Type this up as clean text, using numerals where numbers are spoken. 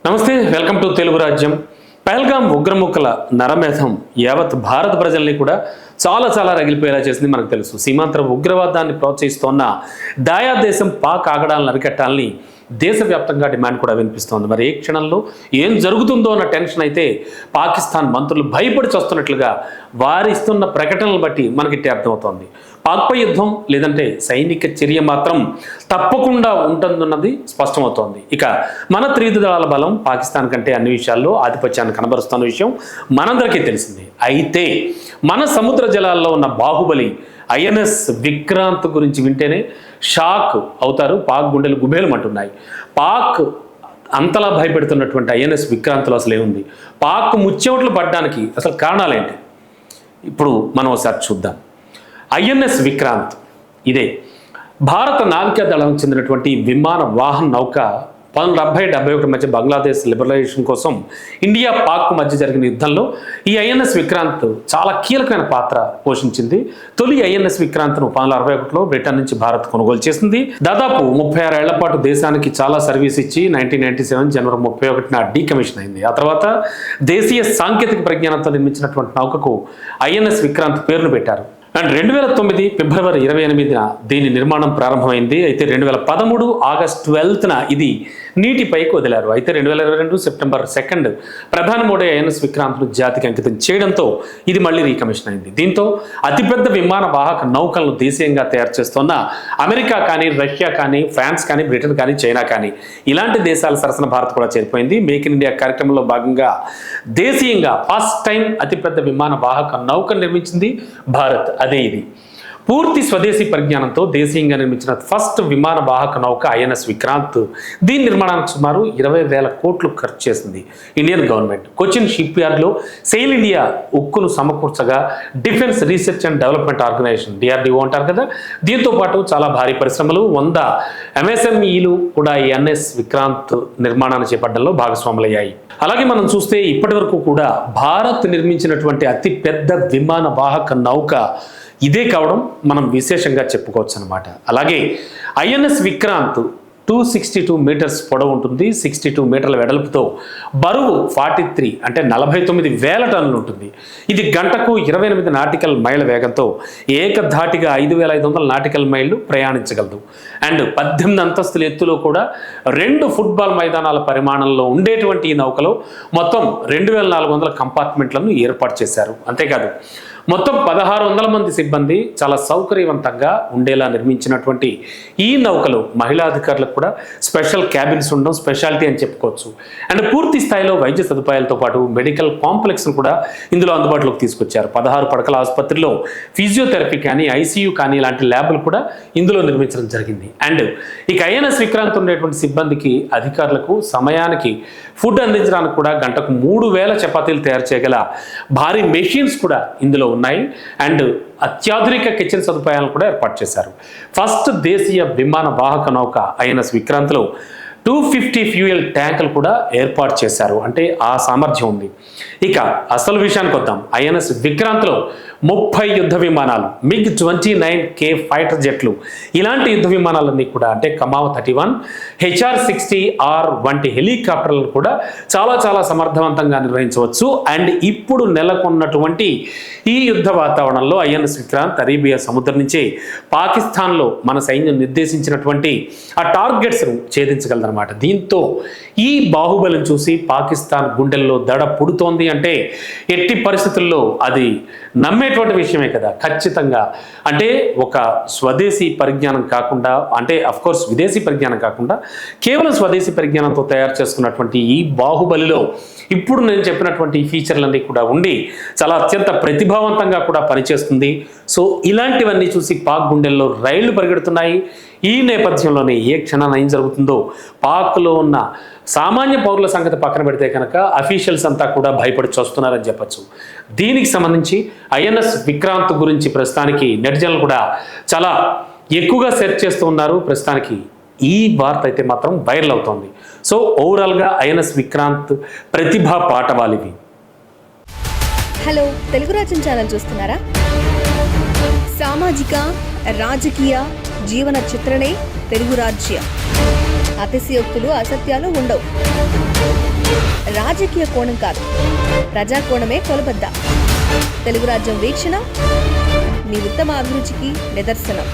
నమస్తే, welcome to Telugu రాజ్యం. పహల్గాం ఉగ్రముక్కల నరమేధం యావత్ భారత ప్రజల్ని కూడా చాలా రగిలిపోయేలా చేసింది. మనకు తెలుసు, సీమాంతర ఉగ్రవాదాన్ని ప్రోత్సహిస్తోన్న దాయా దేశం పాక్ ఆగడాలను అరికట్టాలని దేశవ్యాప్తంగా డిమాండ్ కూడా వినిపిస్తోంది. మరి ఏ క్షణంలో ఏం జరుగుతుందో అన్న టెన్షన్ అయితే పాకిస్తాన్ మంత్రులు భయపడి చూస్తున్నట్లుగా వారి ఇస్తున్న ప్రకటనలు బట్టి మనకి అర్థమవుతోంది. పాక్పై యుద్ధం లేదంటే సైనిక చర్య మాత్రం తప్పకుండా ఉంటుందన్నది స్పష్టమవుతోంది. ఇక మన త్రివిధ దళాల బలం పాకిస్తాన్ కంటే అన్ని విషయాల్లో ఆధిపత్యాన్ని కనబరుస్తున్న విషయం మనందరికీ తెలిసిందే. అయితే మన సముద్ర జలాల్లో ఉన్న బాహుబలి ఐఎన్ఎస్ విక్రాంత్ గురించి వింటేనే షాక్ అవుతారు. పాక్ గుండెలు గుబేలమంటున్నాయి. పాక్ అంతలా భయపెడుతున్నటువంటి ఐఎన్ఎస్ విక్రాంత్లో అసలు ఏముంది, పాక్ ముచ్చెమట్లు పడడానికి అసలు కారణాలేంటి, ఇప్పుడు మనం ఒకసారి చూద్దాం. ఐఎన్ఎస్ విక్రాంత్ ఇదే భారత నావికా దళానికి చెందినటువంటి విమాన వాహన నౌక 1970-71 మధ్య బంగ్లాదేశ్ లిబరలైజేషన్ కోసం ఇండియా పాక్ మధ్య జరిగిన యుద్ధంలో ఈ ఐఎన్ఎస్ విక్రాంత్ చాలా కీలకమైన పాత్ర పోషించింది. తొలి ఐఎన్ఎస్ విక్రాంత్ను 1961లో బ్రిటన్ నుంచి భారత్ కొనుగోలు చేసింది. దాదాపు 36 ఏళ్ల పాటు దేశానికి చాలా సర్వీస్ ఇచ్చి 1997 జనవరి 31న డీకమిషన్ అయింది. ఆ తర్వాత దేశీయ సాంకేతిక పరిజ్ఞానంతో నిర్మించినటువంటి నౌకకు ఐఎన్ఎస్ విక్రాంత్ పేరును పెట్టారు. అండ్ 2009 ఫిబ్రవరి 28న దీని నిర్మాణం ప్రారంభమైంది. అయితే 2013 ఆగస్టు 12న ఇది నీటిపైకి వదిలారు. అయితే 2022 సెప్టెంబర్ 2 ప్రధాని మోడీ ఐఎన్ఎస్ విక్రాంత్ను జాతికి అంకితం చేయడంతో ఇది మళ్ళీ రీకమిషన్ అయింది. దీంతో అతిపెద్ద విమాన వాహక నౌకలను దేశీయంగా తయారు చేస్తున్న అమెరికా కానీ, రష్యా కానీ, ఫ్రాన్స్ కానీ, బ్రిటన్ కానీ, చైనా కానీ ఇలాంటి దేశాల సరసన భారత్ కూడా చేరిపోయింది. మేక్ ఇన్ ఇండియా కార్యక్రమంలో భాగంగా దేశీయంగా ఫస్ట్ టైం అతిపెద్ద విమాన వాహక నౌకను నిర్మించింది భారత్. అదే ఇది పూర్తి స్వదేశీ పరిజ్ఞానంతో దేశీయంగా నిర్మించిన ఫస్ట్ విమాన వాహక నౌక ఐఎన్ఎస్ విక్రాంత్. దీని నిర్మాణానికి సుమారు 20,000 కోట్లు ఖర్చు చేసింది ఇండియన్ గవర్నమెంట్. కొచ్చిన్ షిప్ యార్డ్లో సెయిల్ ఇండియా ఉక్కును సమకూర్చగా defence research and development organisation DRDO అంటారు కదా, దీంతో పాటు చాలా భారీ పరిశ్రమలు 100 MSMEలు కూడా ఈ ఐఎన్ఎస్ విక్రాంత్ నిర్మాణాన్ని చేపట్టడంలో భాగస్వాములయ్యాయి. అలాగే మనం చూస్తే ఇప్పటి వరకు కూడా భారత్ నిర్మించినటువంటి అతి పెద్ద విమాన వాహక నౌక ఇదే కావడం మనం విశేషంగా చెప్పుకోవచ్చు అనమాట. అలాగే ఐఎన్ఎస్ విక్రాంత్ 262 మీటర్స్ పొడవు ఉంటుంది, 62 మీటర్ల వెడల్పుతో బరువు 43 అంటే 49,000 టన్నులు ఉంటుంది. ఇది గంటకు 28 నాటికల్ మైళ్ళ వేగంతో ఏకధాటిగా 5,500 నాటికల్ మైళ్ళు ప్రయాణించగలదు. అండ్ 18 అంతస్తుల ఎత్తులో కూడా 2 ఫుట్బాల్ మైదానాల పరిమాణంలో ఉండేటువంటి ఈ నౌకలో మొత్తం 2,400 కంపార్ట్మెంట్లను ఏర్పాటు చేశారు. అంతేకాదు మొత్తం 1,600 మంది సిబ్బంది చాలా సౌకర్యవంతంగా ఉండేలా నిర్మించినటువంటి ఈ నౌకలో మహిళా అధికారులకు కూడా స్పెషల్ క్యాబిన్స్ ఉండడం స్పెషాలిటీ అని చెప్పుకోవచ్చు. అండ్ పూర్తి స్థాయిలో వైద్య సదుపాయాలతో పాటు మెడికల్ కాంప్లెక్స్ను కూడా ఇందులో అందుబాటులోకి తీసుకొచ్చారు. 16 పడకల ఆసుపత్రిలో ఫిజియోథెరపీ కానీ, ICU కానీ ఇలాంటి ల్యాబ్లు కూడా ఇందులో నిర్మించడం జరిగింది. అండ్ ఇక ఐఎన్ఎస్ విక్రాంత్ ఉండేటువంటి సిబ్బందికి, అధికారులకు సమయానికి ఫుడ్ అందించడానికి కూడా గంటకు 3,000 చపాతీలు తయారు చేయగల భారీ మెషిన్స్ కూడా ఇందులో ఉన్నాయి. అండ్ అత్యాధునిక కిచెన్ సదుపాయాలను కూడా ఏర్పాటు చేశారు. ఫస్ట్ దేశీయ విమాన వాహక నౌక ఐఎన్ఎస్ విక్రాంత్లో 250 ఫ్యూయల్ ట్యాంకులు కూడా ఏర్పాటు చేశారు. అంటే ఆ సామర్థ్యం ఉంది. ఇక అసలు విషయానికి వద్దాం. ఐఎన్ఎస్ విక్రాంత్లో 30 యుద్ధ విమానాలు, MiG-29K ఫైటర్ జెట్లు, ఇలాంటి యుద్ధ విమానాలన్నీ కూడా అంటే కమావ్ 31, HR-60R వంటి హెలికాప్టర్లను కూడా చాలా సమర్థవంతంగా నిర్వహించవచ్చు. అండ్ ఇప్పుడు నెలకొన్నటువంటి ఈ యుద్ధ వాతావరణంలో ఐఎన్ఎస్ విక్రాంత్ అరేబియా సముద్రం నుంచే పాకిస్తాన్లో మన సైన్యం నిర్దేశించినటువంటి ఆ టార్గెట్స్ను ఛేదించగలదన్నమాట. దీంతో ఈ బాహుబలిని చూసి పాకిస్తాన్ గుండెల్లో దడ పుడుతోంది అంటే ఎట్టి పరిస్థితుల్లో అది నమ్మేటువంటి విషయమే కదా. ఖచ్చితంగా అంటే ఒక స్వదేశీ పరిజ్ఞానం కాకుండా, అంటే అఫ్కోర్స్ విదేశీ పరిజ్ఞానం కాకుండా కేవలం స్వదేశీ పరిజ్ఞానంతో తయారు చేసుకున్నటువంటి ఈ బాహుబలిలో ఇప్పుడు నేను చెప్పినటువంటి ఫీచర్లన్నీ కూడా ఉండి చాలా అత్యంత ప్రతిభావంతంగా కూడా పనిచేస్తుంది. సో ఇలాంటివన్నీ చూసి పాక్ గుండెల్లో రైళ్లు పరిగెడుతున్నాయి. ఈ నేపథ్యంలోనే ఏ క్షణాన ఏం జరుగుతుందో పాక్లో ఉన్న సామాన్య పౌరుల సంగతి పక్కన పెడితే కనుక అఫీషియల్స్ అంతా కూడా భయపడి చూస్తున్నారని చెప్పచ్చు. దీనికి సంబంధించి ఐఎన్ఎస్ విక్రాంత్ గురించి ప్రస్తుతానికి నెటిజన్లు కూడా చాలా ఎక్కువగా సెర్చ్ చేస్తూ ఉన్నారు. ప్రస్తుతానికి ఈ వార్త అయితే మాత్రం వైరల్ అవుతోంది. సో ఓవరాల్గా ఐఎన్ఎస్ విక్రాంత్ ప్రతిభా పాఠవాలివి. హలో, తెలుగు రాజ్యం ఛానల్ చూస్తున్నారా? సామాజిక, రాజకీయ, జీవన చిత్రణే తెలుగు రాజ్యం. అతిశయోక్తులు, అసత్యాలు ఉండవు. రాజకీయ కోణం కాదు, ప్రజా కోణమే కొలబద్ద. తెలుగు రాజ్యం వీక్షణ మీ ఉత్తమ అభిరుచికి నిదర్శనం.